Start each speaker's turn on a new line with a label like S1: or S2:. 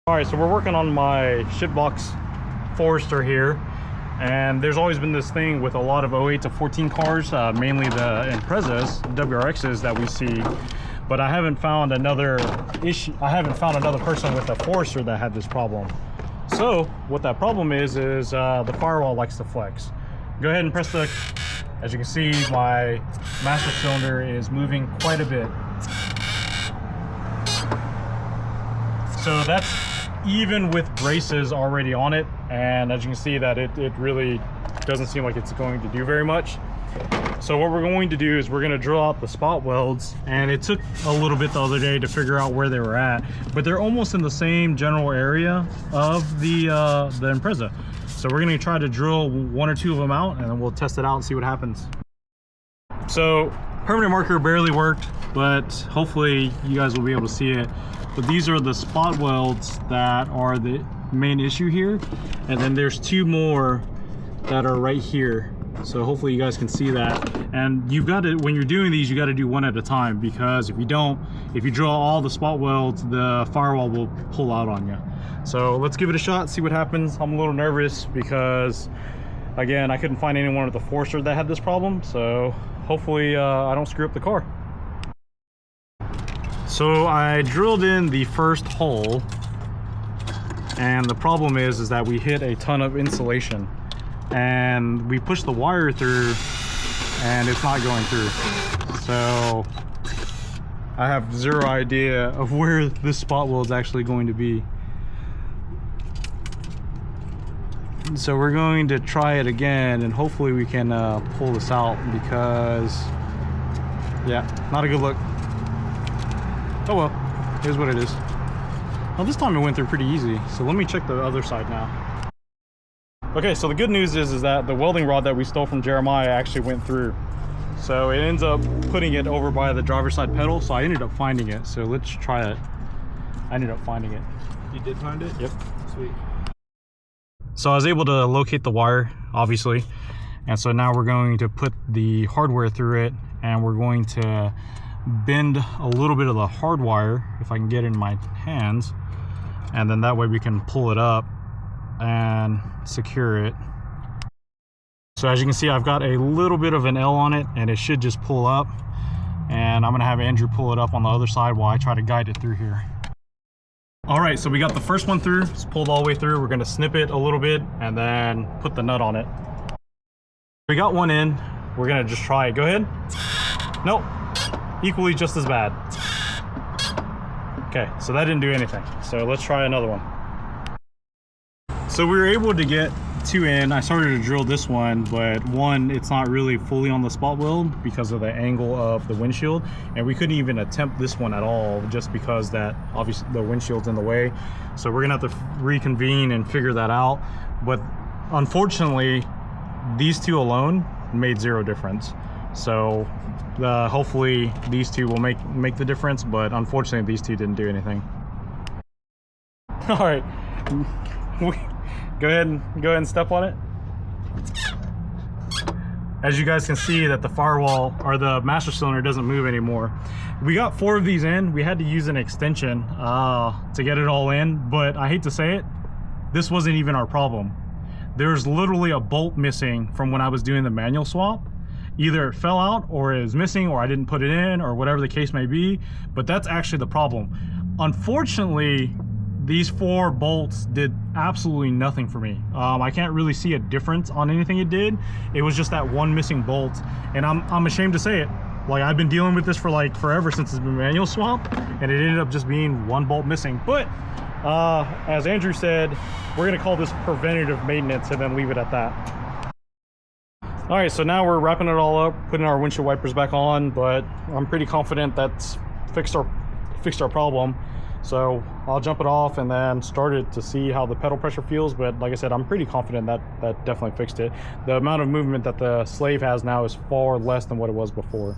S1: All right, so we're working on my shitbox Forester here, and there's always been this thing with a lot of 08 to 14 cars, mainly the Imprezas, WRXs that we see, but I haven't found another person with a Forester that had this problem. So what that problem is the firewall likes to flex. Go ahead and press the, as you can see, my master cylinder is moving quite a bit. So that's even with braces already on it, and as you can see that it really doesn't seem like it's going to do very much. So what we're going to do is we're going to drill out the spot welds, and it took a little bit the other day to figure out where they were at, but they're almost in the same general area of the Impreza. So we're going to try to drill one or two of them out, and then we'll test it out and see what happens. So permanent marker barely worked, but hopefully you guys will be able to see it. But these are the spot welds that are the main issue here, and then there's two more that are right here. So hopefully you guys can see that. And you've got to, when you're doing these, you got to do one at a time, because if you don't, if you drill all the spot welds, the firewall will pull out on you. So let's give it a shot, see what happens. I'm a little nervous because, again, I couldn't find anyone with the Forester that had this problem. So hopefully I don't screw up the car. So I drilled in the first hole, and the problem is that we hit a ton of insulation, and we pushed the wire through and it's not going through. So I have zero idea of where this spot weld is actually going to be. So we're going to try it again, and hopefully we can pull this out, because yeah, not a good look. Oh well, here's what it is. Well, this time it went through pretty easy. So let me check the other side now. Okay, so the good news is that the welding rod that we stole from Jeremiah actually went through. So it ends up putting it over by the driver's side pedal. So I ended up finding it. So let's try it. I ended up finding it.
S2: You did find it?
S1: Yep.
S2: Sweet.
S1: So I was able to locate the wire, obviously. And so now we're going to put the hardware through it, and we're going to bend a little bit of the hard wire, if I can get it in my hands, and then that way we can pull it up and secure it. So as you can see, I've got a little bit of an L on it, and it should just pull up, and I'm gonna have Andrew pull it up on the other side while I try to guide it through here. All right, so we got the first one through. It's pulled all the way through. We're gonna snip it a little bit and then put the nut on it. We got one in. We're gonna just try it. Go ahead. Nope. Equally just as bad. Okay, so that didn't do anything. So let's try another one. So we were able to get two in. I started to drill this one, but one, it's not really fully on the spot weld because of the angle of the windshield, and we couldn't even attempt this one at all just because that obviously the windshield's in the way. So we're gonna have to reconvene and figure that out. But unfortunately, these two alone made zero difference. So hopefully these two will make the difference, but unfortunately these two didn't do anything. All right, go ahead and step on it. As you guys can see that the firewall, or the master cylinder, doesn't move anymore. We got 4 of these in. We had to use an extension to get it all in, but I hate to say it, this wasn't even our problem. There's literally a bolt missing from when I was doing the manual swap. Either it fell out, or it is missing, or I didn't put it in, or whatever the case may be, but that's actually the problem. Unfortunately, these 4 bolts did absolutely nothing for me. I can't really see a difference on anything it did. It was just that one missing bolt, and I'm ashamed to say it. Like, I've been dealing with this for like forever since it's been manual swap, and it ended up just being one bolt missing. But as Andrew said, we're gonna call this preventative maintenance and then leave it at that. All right, so now we're wrapping it all up, putting our windshield wipers back on, but I'm pretty confident that's fixed our problem. So I'll jump it off and then start it to see how the pedal pressure feels. But like I said, I'm pretty confident that definitely fixed it. The amount of movement that the slave has now is far less than what it was before.